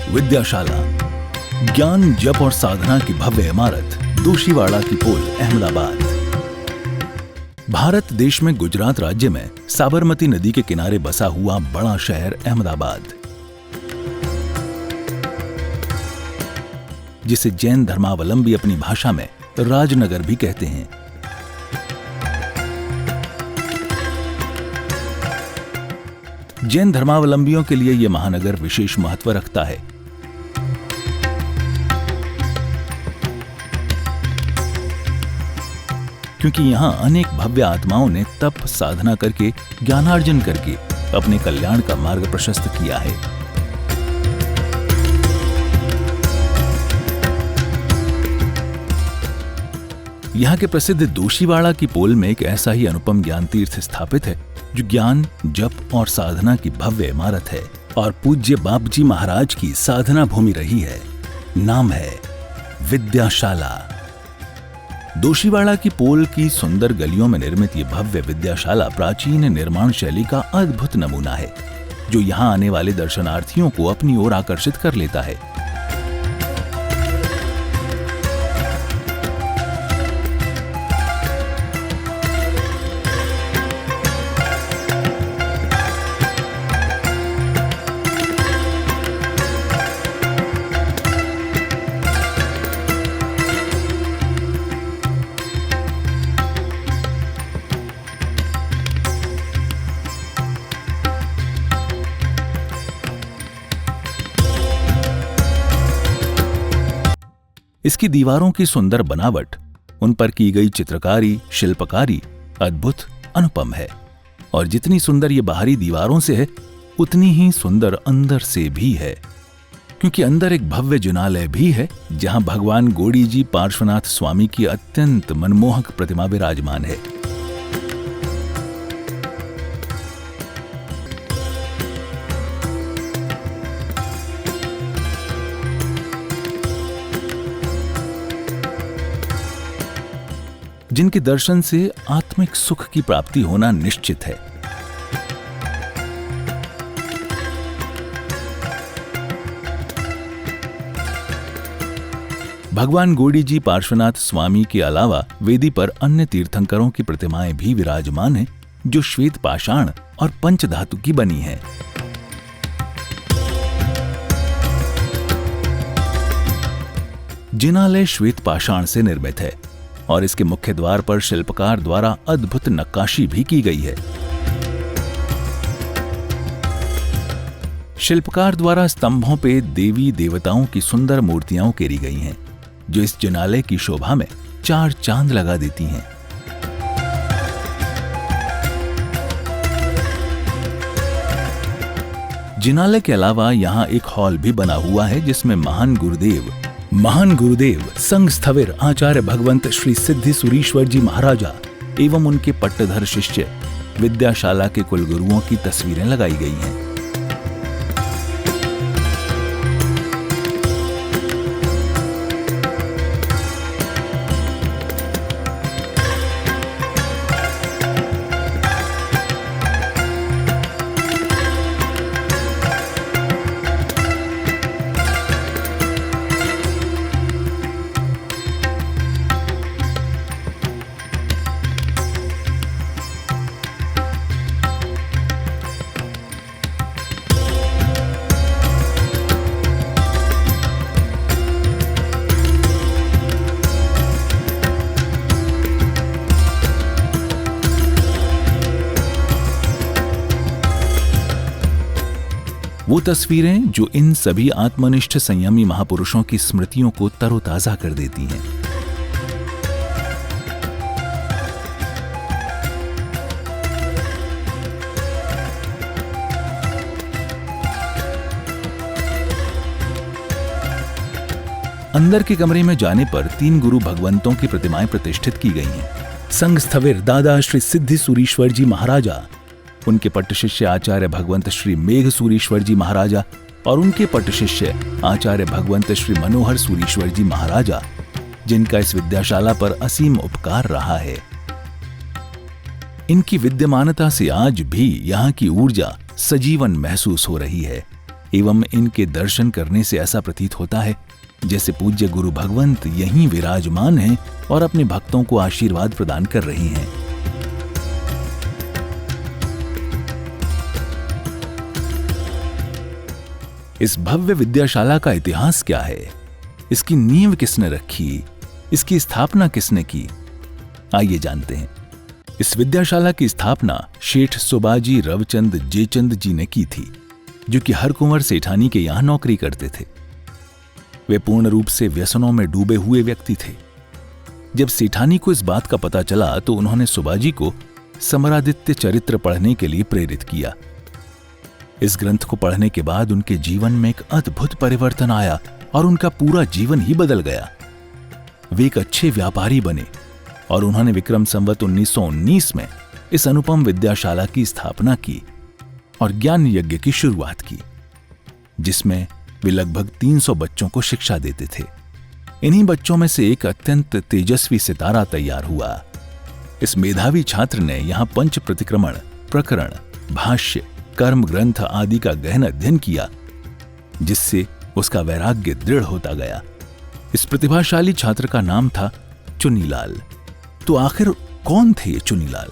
विद्याशाला, ज्ञान जप और साधना की भव्य इमारत, दोशीवाड़ा की पोल, अहमदाबाद। भारत देश में गुजरात राज्य में साबरमती नदी के किनारे बसा हुआ बड़ा शहर अहमदाबाद, जिसे जैन धर्मावलंबी अपनी भाषा में राजनगर भी कहते हैं। जैन धर्मावलंबियों के लिए यह महानगर विशेष महत्व रखता है, क्योंकि यहां अनेक भव्य आत्माओं ने तप साधना करके, ज्ञानार्जन करके अपने कल्याण का मार्ग प्रशस्त किया है। यहां के प्रसिद्ध दोशीवाड़ा की पोल में एक ऐसा ही अनुपम ज्ञान तीर्थ स्थापित है, जो ज्ञान, जप और साधना की भव्य इमारत है और पूज्य बापजी महाराज की साधना भूमि रही है। नाम है विद्याशाला। दोशीवाड़ा की पोल की सुंदर गलियों में निर्मित ये भव्य विद्याशाला प्राचीन निर्माण शैली का अद्भुत नमूना है, जो यहां आने वाले दर्शनार्थियों को अपनी ओर आकर्षित कर लेता है। इसकी दीवारों की सुंदर बनावट, उन पर की गई चित्रकारी, शिल्पकारी अद्भुत, अनुपम है। और जितनी सुंदर ये बाहरी दीवारों से है, उतनी ही सुंदर अंदर से भी है, क्योंकि अंदर एक भव्य जिनालय भी है, जहां भगवान गोड़ी जी पार्श्वनाथ स्वामी की अत्यंत मनमोहक प्रतिमा विराजमान है। जिनके दर्शन से आत्मिक सुख की प्राप्ति होना निश्चित है। भगवान गोड़ी जी पार्श्वनाथ स्वामी के अलावा वेदी पर अन्य तीर्थंकरों की प्रतिमाएं भी विराजमान हैं, जो श्वेत पाषाण और पंचधातु की बनी हैं। जिनालय श्वेत पाषाण से निर्मित है और इसके मुख्य द्वार पर शिल्पकार द्वारा अद्भुत नक्काशी भी की गई है। शिल्पकार द्वारा स्तंभों पे देवी देवताओं की सुंदर मूर्तियां उकेरी गई हैं, जो इस जिनालय की शोभा में चार चांद लगा देती हैं। जिनालय के अलावा यहां एक हॉल भी बना हुआ है, जिसमें महान गुरुदेव संघ स्थविर आचार्य भगवंत श्री सिद्धि सुरीश्वर जी महाराजा एवं उनके पट्टधर शिष्य विद्याशाला के कुलगुरुओं की तस्वीरें लगाई गई हैं। वो तस्वीरें जो इन सभी आत्मनिष्ठ संयमी महापुरुषों की स्मृतियों को तरोताजा कर देती हैं। अंदर के कमरे में जाने पर 3 गुरु भगवंतों की प्रतिमाएं प्रतिष्ठित की गई हैं। संघ स्थविर दादा श्री सिद्धि सुरीश्वर जी महाराजा, उनके पट्ट शिष्य आचार्य भगवंत श्री मेघ सुरीश्वर जी महाराजा और उनके पट्ट शिष्य आचार्य भगवंत श्री मनोहर सुरीश्वर जी महाराजा, जिनका इस विद्याशाला पर असीम उपकार रहा है। इनकी विद्यमानता से आज भी यहाँ की ऊर्जा सजीवन महसूस हो रही है एवं इनके दर्शन करने से ऐसा प्रतीत होता है जैसे पूज्य गुरु भगवंत यहीं विराजमान हैं और अपने भक्तों को आशीर्वाद प्रदान कर रहे हैं। इस भव्य विद्याशाला का इतिहास क्या है? इसकी नींव किसने रखी? इसकी स्थापना किसने की? आइए जानते हैं। इस विद्याशाला की स्थापना शेठ सुबाजी रवचंद जेचंद जी ने की थी, जो कि हरकुंवर सेठानी के यहां नौकरी करते थे। वे पूर्ण रूप से व्यसनों में डूबे हुए व्यक्ति थे। जब सेठानी को इस बात का पता चला तो उन्होंने सुबाजी को समरादित्य चरित्र पढ़ने के लिए प्रेरित किया। इस ग्रंथ को पढ़ने के बाद उनके जीवन में एक अद्भुत परिवर्तन आया और उनका पूरा जीवन ही बदल गया। वे एक अच्छे व्यापारी बने और उन्होंने विक्रम संवत 1919 में इस अनुपम विद्याशाला की स्थापना की और ज्ञान यज्ञ की शुरुआत की, जिसमें वे लगभग 300 बच्चों को शिक्षा देते थे। इन्हीं बच्चों में से एक अत्यंत तेजस्वी सितारा तैयार हुआ। इस मेधावी छात्र ने यहां पंच प्रतिक्रमण, प्रकरण, भाष्य, कर्म ग्रंथ आदि का गहन अध्ययन किया, जिससे उसका वैराग्य दृढ़ होता गया। इस प्रतिभाशाली छात्र का नाम था चुनीलाल। तो आखिर कौन थे ये चुनीलाल?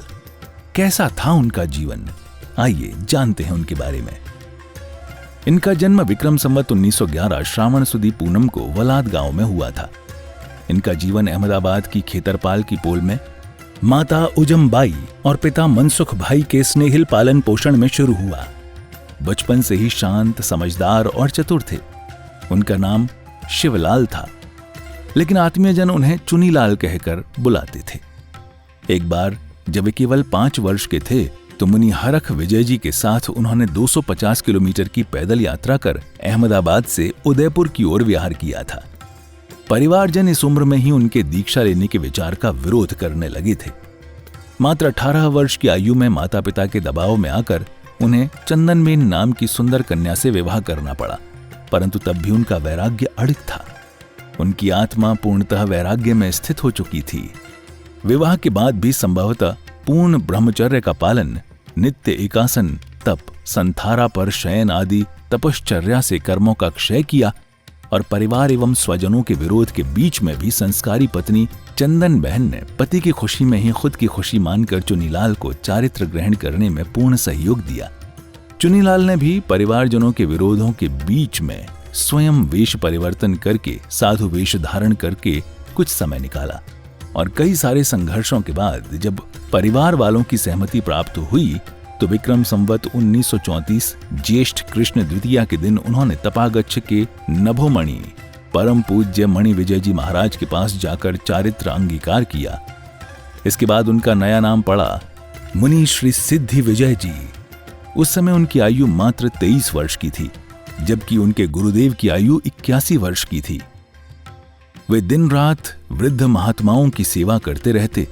कैसा था उनका जीवन? आइए जानते हैं उनके बारे में। इनका जन्म विक्रम संवत 1911 श्रावण सुदी पूनम को वलाद गांव में हुआ था। इनका जीवन अहमदाबाद की खेतरपाल की पोल में माता उजमबाई और पिता मनसुख भाई के स्नेहिल पालन पोषण में शुरू हुआ। बचपन से ही शांत, समझदार और चतुर थे। उनका नाम शिवलाल था, लेकिन आत्मीयजन उन्हें चुनीलाल कहकर बुलाते थे। एक बार जब वे केवल 5 वर्ष के थे तो मुनि हरख विजय जी के साथ उन्होंने 250 किलोमीटर की पैदल यात्रा कर अहमदाबाद से उदयपुर की ओर विहार किया था। परिवारजन इस उम्र में ही उनके दीक्षा लेने के विचार का विरोध करने लगे थे। मात्र 18 वर्ष की आयु में माता पिता के दबाव में आकर उन्हें चंदनबेन नाम की सुंदर कन्या से विवाह करना पड़ा, परंतु तब भी उनका वैराग्य अडिग था। उनकी आत्मा पूर्णतः वैराग्य में स्थित हो चुकी थी। विवाह के बाद भी संभवतः पूर्ण ब्रह्मचर्य का पालन, नित्य एकासन, तप, संथारा पर शयन आदि तपश्चर्या से कर्मों का क्षय किया और परिवार एवं स्वजनों के विरोध के बीच में भी संस्कारी पत्नी चंदन बहन ने पति की खुशी में ही खुद की खुशी मानकर चुनीलाल को चारित्र ग्रहण करने में पूर्ण सहयोग दिया। चुनीलाल ने भी परिवारजनों के विरोधों के बीच में स्वयं वेश परिवर्तन करके साधु वेश धारण करके कुछ समय निकाला और कई सारे संघर्षों के बाद जब परिवार वालों की सहमति प्राप्त हुई तो विक्रम संवत 1934 ज्येष्ठ कृष्ण द्वितीया के दिन उन्होंने तपागच्छ के नभोमणि परम पूज्य मणि विजय जी महाराज के पास जाकर चारित्र अंगीकार किया। इसके बाद उनका नया नाम पड़ा मुनि श्री सिद्धि विजय जी। उस समय उनकी आयु मात्र 23 वर्ष की थी, जबकि उनके गुरुदेव की आयु 81 वर्ष की थी। वे दिन रात वृद्ध महात्माओं की सेवा करते रहते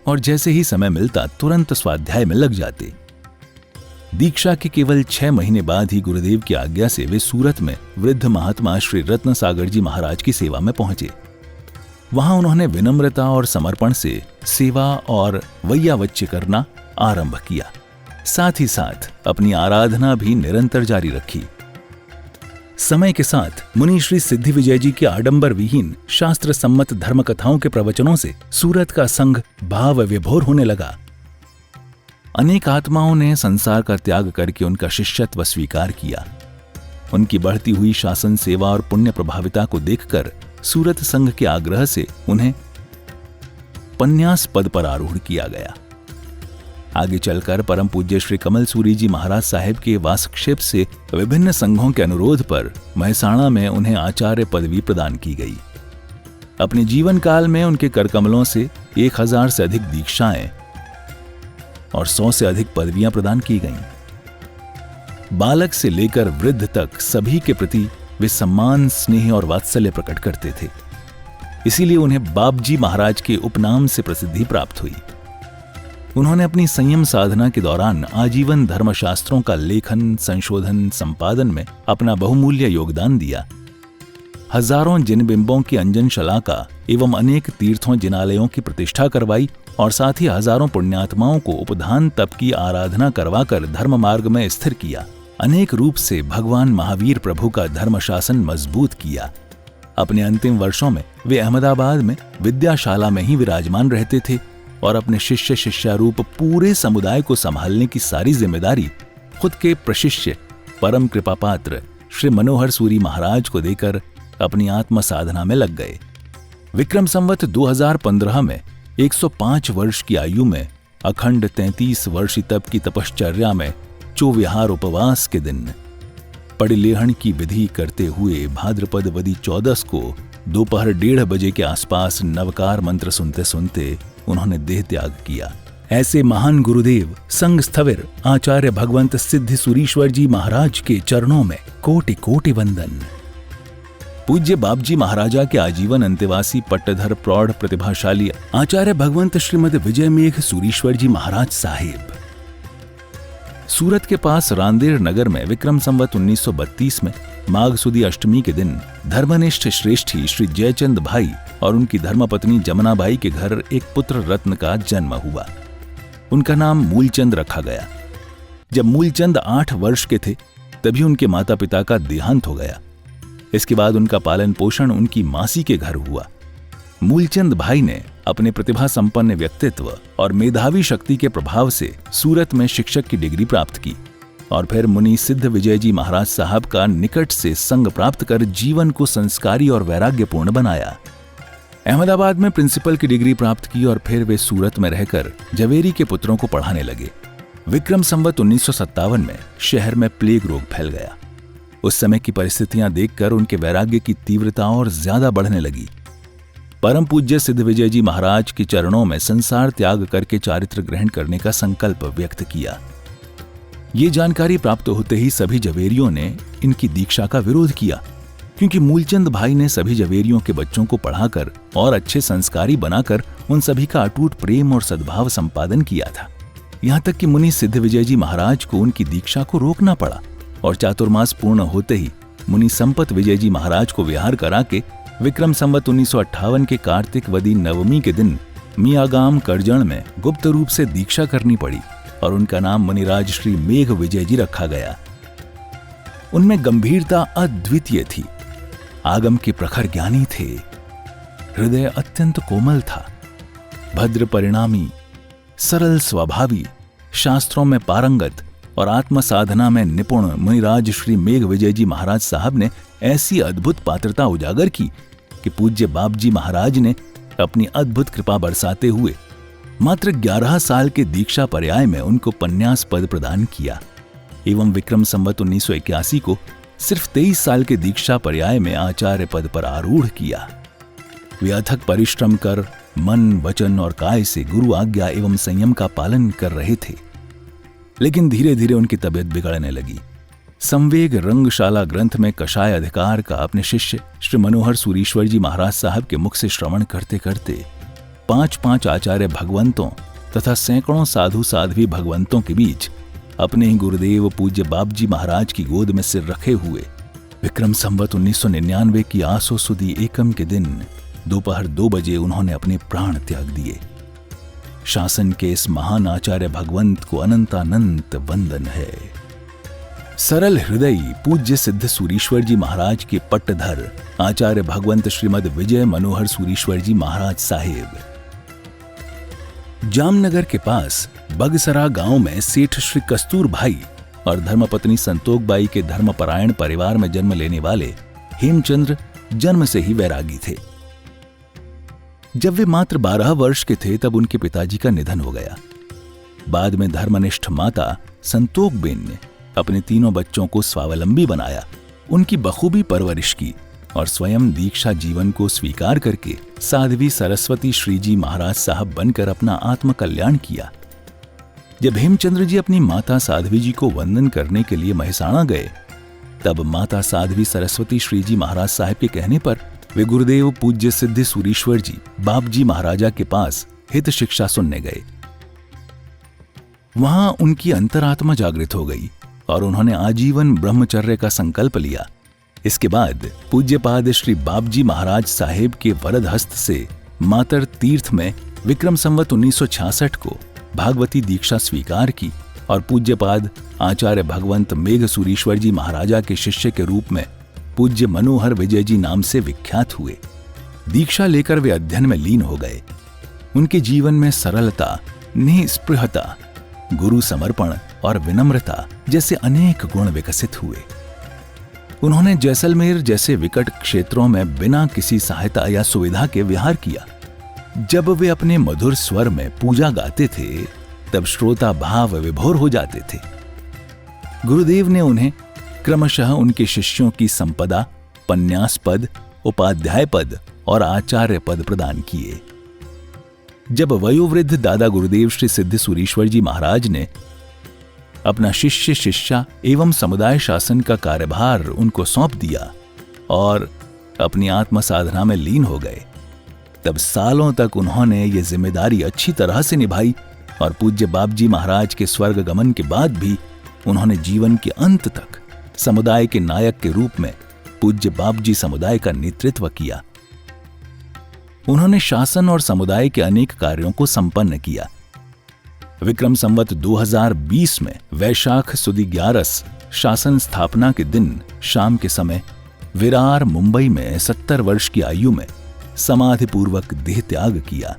और जैसे ही समय मिलता तुरंत स्वाध्याय में लग जाते। दीक्षा के केवल 6 महीने बाद ही गुरुदेव की आज्ञा से वे सूरत में वृद्ध महात्मा श्री रत्न सागर जी महाराज की सेवा में पहुंचे। वहां उन्होंने विनम्रता और समर्पण से सेवा और वैयावच्य करना आरंभ किया। साथ ही साथ अपनी आराधना भी निरंतर जारी रखी। समय के साथ मुनि श्री सिद्धि विजय जी के आडंबर विहीन शास्त्र सम्मत धर्म कथाओं के प्रवचनों से सूरत का संघ भाव विभोर होने लगा। अनेक आत्माओं ने संसार का त्याग करके उनका शिष्यत्व स्वीकार किया। उनकी बढ़ती हुई शासन सेवा और पुण्य प्रभाविता को देखकर सूरत संघ के आग्रह से उन्हें पन्यास पद पर आरूढ़ किया गया। आगे चलकर परम पूज्य श्री कमल सूरी जी महाराज साहेब के वासक्षेप से विभिन्न संघों के अनुरोध पर महसाणा में उन्हें आचार्य पदवी प्रदान की गई। अपने जीवन काल में उनके करकमलों से 1000 से अधिक दीक्षाएं और 100 से अधिक पदवियां प्रदान की गईं। बालक से लेकर वृद्ध तक सभी के प्रति वे सम्मान, स्नेह और वात्सल्य प्रकट करते थे। इसीलिए उन्हें बाबजी महाराज के उपनाम से प्रसिद्धि प्राप्त हुई। उन्होंने अपनी संयम साधना के दौरान आजीवन धर्मशास्त्रों का लेखन, संशोधन, संपादन में अपना बहुमूल्य योगदान दिया। हजारों जिन बिंबों की अंजन शलाका एवं अनेक तीर्थों जिनालयों की प्रतिष्ठा करवाई और साथ ही हजारों पुण्यात्माओं को उपधान तप की आराधना करवाकर धर्म मार्ग में स्थिर किया। अनेक रूप से भगवान महावीर प्रभु का धर्म शासन मजबूत किया। अपने अंतिम वर्षों में वे अहमदाबाद में विद्याशाला में ही विराजमान रहते थे और अपने शिष्य शिष्यारूप पूरे समुदाय को संभालने की सारी जिम्मेदारी खुद के प्रशिष्य परम कृपा पात्र श्री मनोहर सूरी महाराज को देकर अपनी आत्म साधना में लग गए। विक्रम संवत 2015 में 105 वर्ष की आयु में अखंड 33 वर्षी तप की तपश्चर्या में चौविहार उपवास के दिन पड़िलेहण की विधि करते हुए भाद्रपद वदी 14 को दोपहर 1:30 बजे के आसपास नवकार मंत्र सुनते सुनते उन्होंने देह त्याग किया। ऐसे महान गुरुदेव संग स्थविर आचार्य भगवंत सिद्धि सुरीश्वर जी महाराज के चरणों में कोटि कोटि वंदन। पूज्य बापजी महाराजा के आजीवन अंतेवासी पट्टधर प्रौढ़ प्रतिभाशाली आचार्य भगवंत श्रीमद विजय मेघ सुरीश्वर जी महाराज साहिब। सूरत के पास रांदेर नगर में विक्रम संवत 1932 में माघ सुदी अष्टमी के दिन धर्मनिष्ठ श्रेष्ठी श्री जयचंद भाई और उनकी धर्मपत्नी जमुनाबाई के घर एक पुत्र रत्न का जन्म हुआ। उनका नाम मूलचंद रखा गया। जब मूलचंद 8 वर्ष के थे तभी उनके माता पिता का देहांत हो गया। इसके बाद उनका पालन पोषण उनकी मासी के घर हुआ। मूलचंद भाई ने अपने प्रतिभा संपन्न व्यक्तित्व और मेधावी शक्ति के प्रभाव से सूरत में शिक्षक की डिग्री प्राप्त की और फिर मुनि सिद्ध विजय जी महाराज साहब का निकट से संग प्राप्त कर जीवन को संस्कारी और वैराग्यपूर्ण बनाया। अहमदाबाद में प्रिंसिपल की डिग्री प्राप्त की और फिर वे सूरत में रहकर जवेरी के पुत्रों को पढ़ाने लगे। विक्रम संवत 1957 में शहर में प्लेग रोग फैल गया। उस समय की परिस्थितियां देखकर उनके वैराग्य की तीव्रता और ज्यादा बढ़ने लगी। परम पूज्य सिद्ध विजय जी महाराज के चरणों में संसार त्याग करके चारित्र ग्रहण करने का संकल्प व्यक्त किया। ये जानकारी प्राप्त होते ही सभी जवेरियों ने इनकी दीक्षा का विरोध किया, क्योंकि मूलचंद भाई ने सभी जवेरियों के बच्चों को पढ़ाकर और अच्छे संस्कारी बनाकर उन सभी का अटूट प्रेम और सद्भाव संपादन किया था। यहाँ तक कि मुनि सिद्ध विजय जी महाराज को उनकी दीक्षा को रोकना पड़ा और चातुर्मास पूर्ण होते ही मुनि संपत विजय जी महाराज को विहार करा के विक्रम संवत 1958 के कार्तिक वदी नवमी के दिन मियागाम करजण में गुप्त रूप से दीक्षा करनी पड़ी और उनका नाम मुनिराज श्री मेघ विजय जी रखा गया। उनमें गंभीरता अद्वितीय थी, आगम के प्रखर ज्ञानी थे, हृदय अत्यंत कोमल था, भद्र परिणामी, सरल स्वभावी, शास्त्रों में पारंगत और आत्म साधना में निपुण मुनिराज श्री मेघ विजय जी महाराज साहब ने ऐसी अद्भुत पात्रता उजागर की कि पूज्य बापजी महाराज ने अपनी अद्भुत कृपा बरसाते हुए मात्र 11 साल के दीक्षा पर्याय में उनको पन्यास पद प्रदान किया एवं विक्रम संवत 1981 को सिर्फ 23 साल के दीक्षा पर्याय में आचार्य पद पर आरूढ़ किया। वे अथक परिश्रम कर मन, वचन और काय से गुरु आज्ञा एवं संयम का पालन कर रहे थे, लेकिन धीरे धीरे उनकी तबीयत बिगड़ने लगी। संवेग रंगशाला ग्रंथ में कषाय अधिकार का अपने शिष्य श्री मनोहर सूरीश्वर जी महाराज साहब के मुख से श्रवण करते करते 5-5 आचार्य भगवंतों तथा सैकड़ों साधु साध्वी भगवंतों के बीच अपने ही गुरुदेव पूज्य बापजी महाराज की गोद में सिर रखे हुए विक्रम संवत 1999 की आसो सुदी एकम के दिन दोपहर 2 बजे उन्होंने अपने प्राण त्याग दिए। शासन के इस महान आचार्य भगवंत को अनंतानंत वंदन है। सरल हृदयी पूज्य सिद्ध सूरीश्वर जी महाराज के पट्टधर आचार्य भगवंत श्रीमद विजय मनोहर सूरीश्वर जी महाराज साहिब। जामनगर के पास बगसरा गांव में सेठ श्री कस्तूर भाई और धर्मपत्नी संतोकबाई के धर्मपरायण परिवार में जन्म लेने वाले हेमचंद्र जन्म से ही वैरागी थे। जब वे मात्र 12 वर्ष के थे तब उनके पिताजी का निधन हो गया। बाद में धर्मनिष्ठ माता संतोकबेन ने अपने तीनों बच्चों को स्वावलंबी बनाया, उनकी बखूबी परवरिश की और स्वयं दीक्षा जीवन को स्वीकार करके साध्वी सरस्वती श्री जी महाराज साहब बनकर अपना आत्म कल्याण किया। जब हेमचंद्र जी अपनी माता साध्वी जी को वंदन करने के लिए महिसाणा गए, तब माता साध्वी सरस्वती श्री जी महाराज साहब के कहने पर वे गुरुदेव पूज्य सिद्धि सूरीश्वर जी बापजी महाराजा के पास हित शिक्षा सुनने गए। वहां उनकी अंतरात्मा जागृत हो गई और उन्होंने आजीवन ब्रह्मचर्य का संकल्प लिया। इसके बाद पूज्यपाद श्री बापजी महाराज साहेब के वरद हस्त से मातर तीर्थ में विक्रम संवत 1966 को भागवती दीक्षा स्वीकार की और पूज्यपाद आचार्य भगवंत मेघसूरीश्वर जी महाराजा के शिष्य के रूप में पूज्य मनोहर विजय जी नाम से विख्यात हुए। दीक्षा लेकर वे अध्ययन में लीन हो गए। उनके जीवन में सरलता, निस्पृहता, गुरु समर्पण और विनम्रता जैसे अनेक गुण विकसित हुए। उन्होंने जैसलमेर जैसे विकट क्षेत्रों में बिना किसी सहायता या सुविधा के विहार किया। जब वे अपने मधुर स्वर में पूजा गाते थे तब श्रोता भाव विभोर हो जाते थे। गुरुदेव ने उन्हें क्रमशः उनके शिष्यों की संपदा, पन्यास पद, उपाध्याय पद और आचार्य पद प्रदान किए। जब वयोवृद्ध दादा गुरुदेव श्री सिद्धसूरीश्वर जी महाराज ने अपना शिष्य शिष्या एवं समुदाय शासन का कार्यभार उनको सौंप दिया और अपनी आत्म साधना में लीन हो गए, तब सालों तक उन्होंने ये जिम्मेदारी अच्छी तरह से निभाई और पूज्य बापजी महाराज के स्वर्ग गमन के बाद भी उन्होंने जीवन के अंत तक समुदाय के नायक के रूप में पूज्य बापजी समुदाय का नेतृत्व किया। उन्होंने शासन और समुदाय के अनेक कार्यों को संपन्न किया। विक्रम संवत 2020 में वैशाख सुदी 11 शासन स्थापना के दिन शाम के समय विरार मुंबई में 70 वर्ष की आयु में समाधि पूर्वक देह त्याग किया।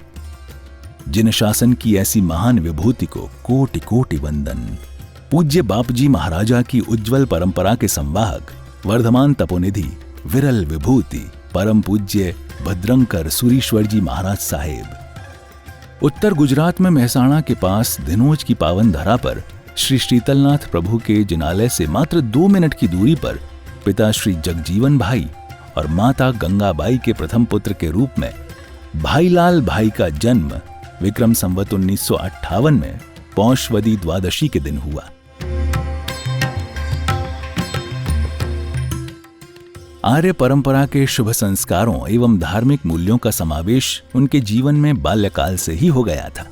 जिन शासन की ऐसी महान विभूति को कोटि कोटि वंदन। पूज्य बापजी महाराजा की उज्जवल परंपरा के संवाहक वर्धमान तपोनिधि विरल विभूति परम पूज्य भद्रंकर सूरीश्वर जी महाराज साहेब उत्तर गुजरात में मेहसाणा के पास धिनोज की पावन धरा पर श्री शीतलनाथ प्रभु के जिनालय से मात्र 2 मिनट की दूरी पर पिता श्री जगजीवन भाई और माता गंगाबाई के प्रथम पुत्र के रूप में भाईलाल भाई का जन्म विक्रम संवत 1958 में पौषवदी द्वादशी के दिन हुआ। आर्य परंपरा के शुभ संस्कारों एवं धार्मिक मूल्यों का समावेश उनके जीवन में बाल्यकाल से ही हो गया था।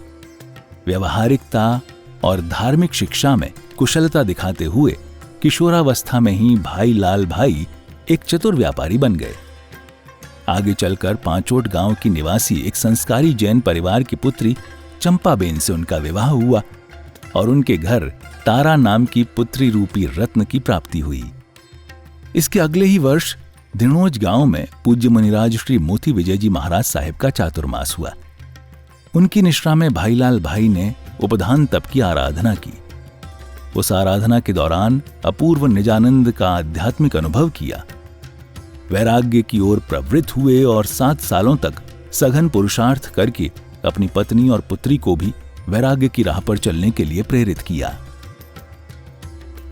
व्यवहारिकता और धार्मिक शिक्षा में कुशलता दिखाते हुए किशोरावस्था में ही भाई लाल भाई एक चतुर व्यापारी बन गए। आगे चलकर पांचोट गांव की निवासी एक संस्कारी जैन परिवार की पुत्री चंपाबेन से उनका विवाह हुआ और उनके घर तारा नाम की पुत्री रूपी रत्न की प्राप्ति हुई। इसके अगले ही वर्ष धिनोज गांव में पूज्य मुनिराज श्री मोती विजय जी महाराज साहेब का चातुर्मास हुआ। उनकी निष्ठा में भाईलाल भाई ने उपधान तप की आराधना की। उस आराधना के दौरान अपूर्व निजानंद का आध्यात्मिक अनुभव किया। वैराग्य की ओर प्रवृत्त हुए और 7 सालों तक सघन पुरुषार्थ करके अपनी पत्नी और पुत्री को भी वैराग्य की राह पर चलने के लिए प्रेरित किया।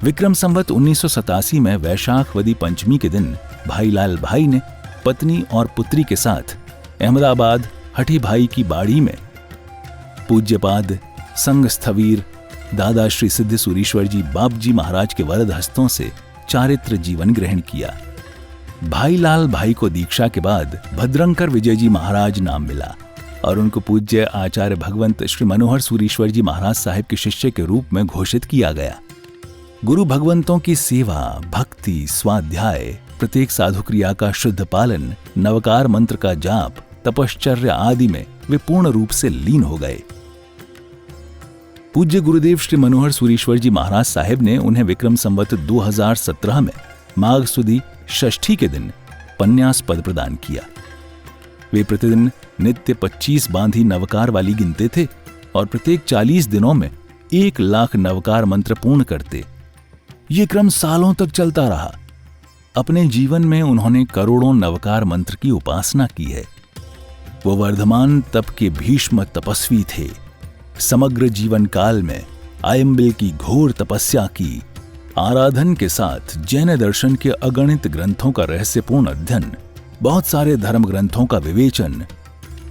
विक्रम संवत 1987 में वैशाखवदी पंचमी के दिन भाईलाल भाई ने पत्नी और पुत्री के साथ अहमदाबाद हठी भाई की बाड़ी में पूज्यपाद संघ स्थवीर दादा श्री सिद्धसूरीश्वर जी बापजी महाराज के वरद हस्तों से चारित्र जीवन ग्रहण किया। भाईलाल भाई को दीक्षा के बाद भद्रंकर विजय जी महाराज नाम मिला और उनको पूज्य आचार्य भगवंत श्री मनोहर सूरीश्वर जी महाराज साहेब के शिष्य के रूप में घोषित किया गया। गुरु भगवंतों की सेवा, भक्ति, स्वाध्याय, प्रत्येक साधु क्रिया का शुद्ध पालन, नवकार मंत्र का जाप, तपश्चर्या आदि में वे पूर्ण रूप से लीन हो गए। पूज्य गुरुदेव श्री मनोहर सूरीश्वर जी महाराज साहेब ने उन्हें विक्रम संवत 2017 में माघ सुदी षष्ठी के दिन पन्यास पद प्रदान किया। वे प्रतिदिन नित्य 25 बांधी नवकार वाली गिनते थे और प्रत्येक 40 दिनों में 1 लाख नवकार मंत्र पूर्ण करते। ये क्रम सालों तक चलता रहा। अपने जीवन में उन्होंने करोड़ों नवकार मंत्र की उपासना की है। वो वर्धमान तप के भीष्म तपस्वी थे। समग्र जीवन काल में आयम्बिल की घोर तपस्या की, आराधन के साथ जैन दर्शन के अगणित ग्रंथों का रहस्यपूर्ण अध्ययन, बहुत सारे धर्म ग्रंथों का विवेचन,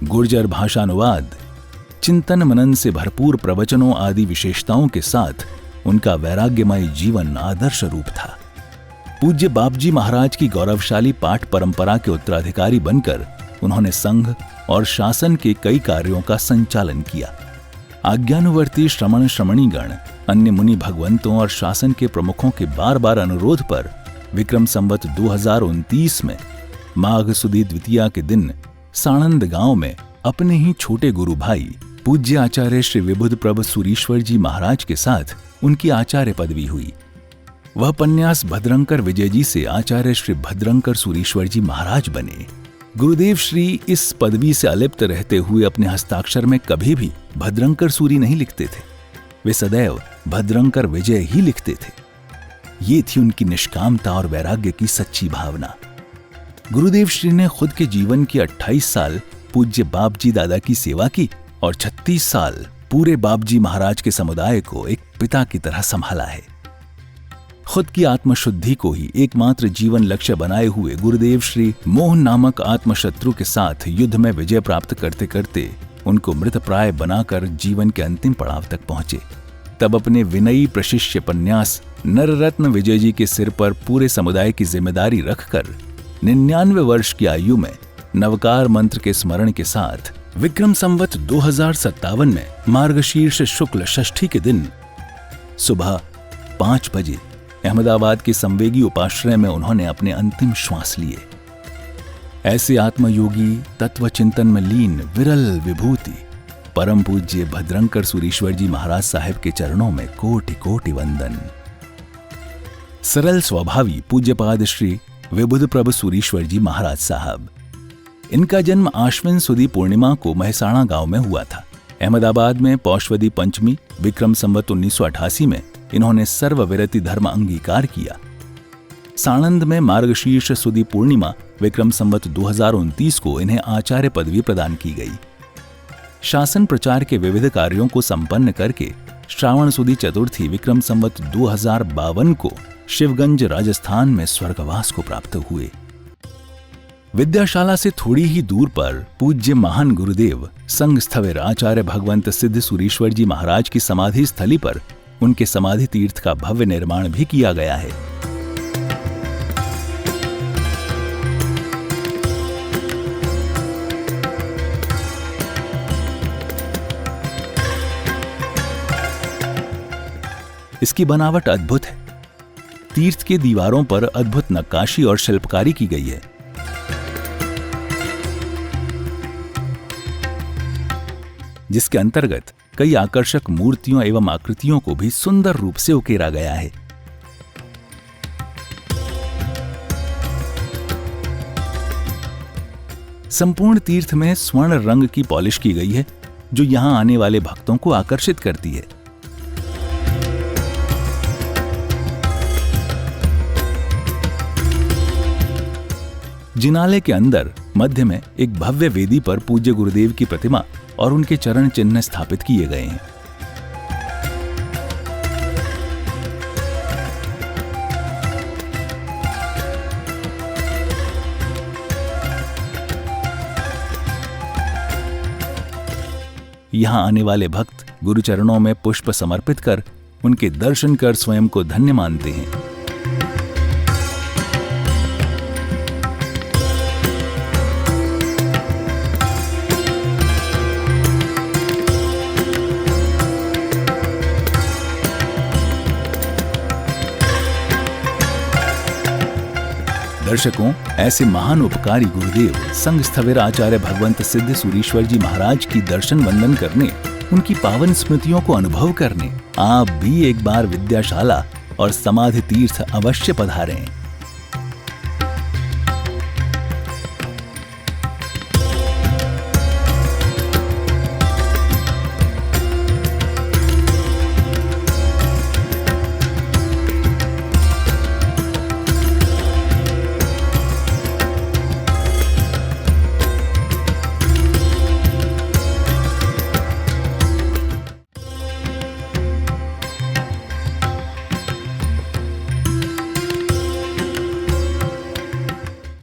गुर्जर भाषानुवाद, चिंतन मनन से भरपूर प्रवचनों आदि विशेषताओं के साथ उनका वैराग्यमय जीवन आदर्श रूप था। पूज्य बापजी महाराज की गौरवशाली पाठ परंपरा के उत्तराधिकारी बनकर उन्होंने संघ और शासन के कई कार्यों का संचालन किया। आज्ञानुवर्ती श्रमण श्रमणीगण, अन्य मुनि भगवंतों और शासन के प्रमुखों के बार बार अनुरोध पर विक्रम संवत 2029 में माघ सुदी द्वितीया के दिन साणंद गांव में अपने ही छोटे गुरु भाई पूज्य आचार्य श्री विबुध प्रभ सूरीश्वर जी महाराज के साथ उनकी आचार्य पदवी हुई। वह पन्यास भद्रंकर विजय जी से आचार्य श्री भद्रंकर सूरीश्वर जी महाराज बने। गुरुदेव श्री इस पदवी से अलिप्त रहते हुए अपने हस्ताक्षर में कभी भी भद्रंकर सूरी नहीं लिखते थे। वे सदैव भद्रंकर विजय ही लिखते थे। ये थी उनकी निष्कामता और वैराग्य की सच्ची भावना। गुरुदेव श्री ने खुद के जीवन के 28 साल पूज्य बापजी दादा की सेवा की और 36 साल पूरे बापजी महाराज के समुदाय को एक पिता की तरह संभाला है। खुद की आत्मशुद्धि को ही एकमात्र जीवन लक्ष्य बनाए हुए गुरुदेव श्री मोह नामक आत्मशत्रु के साथ युद्ध में विजय प्राप्त करते करते उनको मृतप्राय बनाकर जीवन के अंतिम पड़ाव तक पहुंचे। तब अपने विनयी प्रशिष्य पन्यास नररत्न विजय जी के सिर पर पूरे समुदाय की जिम्मेदारी रखकर 99 वर्ष की आयु में नवकार मंत्र के स्मरण के साथ विक्रम संवत 2057 में मार्गशीर्ष शुक्ल षष्ठी के दिन सुबह 5 बजे अहमदाबाद के संवेगी उपाश्रय में उन्होंने अपने अंतिम श्वास लिए। ऐसे आत्मयोगी तत्व चिंतन में लीन विरल विभूति परम पूज्य भद्रंकर सूरीश्वर जी महाराज साहेब के चरणों में कोटि कोटि वंदन। सरल स्वभावी पूज्यपाद श्री विबुध प्रभ सूरीश्वर जी महाराज साहब। इनका जन्म आश्विन सुदी पूर्णिमा को महसाणा गांव में हुआ था। अहमदाबाद में पौषवदी पंचमी विक्रम संवत 1988 में इन्होंने सर्वविरति धर्म अंगीकार किया। साणंद में मार्गशीर्ष सुदी पूर्णिमा विक्रम संवत 2029 को इन्हें आचार्य पदवी प्रदान की गई। शासन प्रचार के विविध कार्यों को संपन्न करके श्रावण सुदी चतुर्थी विक्रम संवत 2052 को शिवगंज राजस्थान में स्वर्गवास को प्राप्त हुए। विद्याशाला से थोड़ी ही दूर पर पूज्य महान गुरुदेव संघ स्थविर आचार्य भगवंत सिद्ध सूरीश्वर जी महाराज की समाधि स्थली पर उनके समाधि तीर्थ का भव्य निर्माण भी किया गया है। इसकी बनावट अद्भुत है। तीर्थ के दीवारों पर अद्भुत नक्काशी और शिल्पकारी की गई है। जिसके अंतर्गत कई आकर्षक मूर्तियों एवं आकृतियों को भी सुंदर रूप से उकेरा गया है। संपूर्ण तीर्थ में स्वर्ण रंग की पॉलिश की गई है, जो यहां आने वाले भक्तों को आकर्षित करती है। जिनालय के अंदर मध्य में एक भव्य वेदी पर पूज्य गुरुदेव की प्रतिमा और उनके चरण चिन्ह स्थापित किए गए हैं। यहां आने वाले भक्त गुरु चरणों में पुष्प समर्पित कर उनके दर्शन कर स्वयं को धन्य मानते हैं। दर्शकों, ऐसे महान उपकारी गुरुदेव संघ स्थविर आचार्य भगवंत सिद्ध सूरीश्वर जी महाराज की दर्शन वंदन करने, उनकी पावन स्मृतियों को अनुभव करने आप भी एक बार विद्याशाला और समाधि तीर्थ अवश्य पधारें।